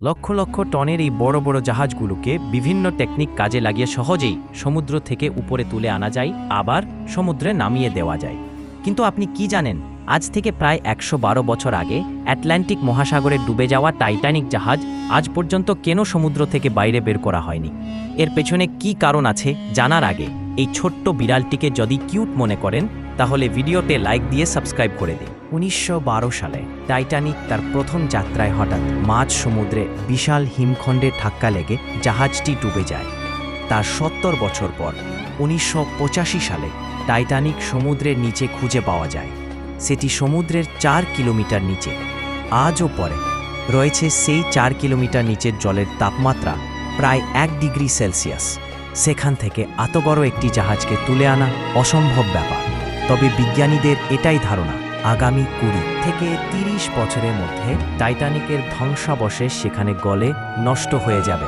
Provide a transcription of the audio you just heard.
লক্ষ লক্ষ টনের এই বড় বড় জাহাজগুলোকে বিভিন্ন টেকনিক কাজে লাগিয়ে সহজেই সমুদ্র থেকে উপরে তুলে আনা যায়, আবার সমুদ্রে নামিয়ে দেওয়া যায়। কিন্তু আপনি কি জানেন, আজ থেকে প্রায় ১১২ বছর আগে আটলান্টিক মহাসাগরে ডুবে যাওয়া টাইটানিক জাহাজ আজ পর্যন্ত কেন সমুদ্র থেকে বাইরে বের করা হয়নি? এর পেছনে কি কারণ আছে জানার আগে এই ছোট্ট বিড়ালটিকে যদি কিউট মনে করেন, তাহলে ভিডিওতে লাইক দিয়ে সাবস্ক্রাইব করে দিন। ১৯১২ সালে টাইটানিক তার প্রথম যাত্রায় হঠাৎ মাঝ সমুদ্রে বিশাল হিমখণ্ডে ধাক্কা লেগে জাহাজটি ডুবে যায়। তার ৭০ বছর পর ১৯৮৫ সালে টাইটানিক সমুদ্রের নিচে খুঁজে পাওয়া যায়। সেটি সমুদ্রের ৪ কিলোমিটার নিচে। আজও পরে রয়েছে সেই ৪ কিলোমিটার নিচের জলের তাপমাত্রা প্রায় ১ ডিগ্রি সেলসিয়াস। সেখান থেকে এত বড় একটি জাহাজকে তুলে আনা অসম্ভব ব্যাপার। তবে বিজ্ঞানীদের এটাই ধারণা, আগামী ২০ থেকে ৩০ বছরের মধ্যে টাইটানিকের ধ্বংসাবশেষ সেখানে গলে নষ্ট হয়ে যাবে।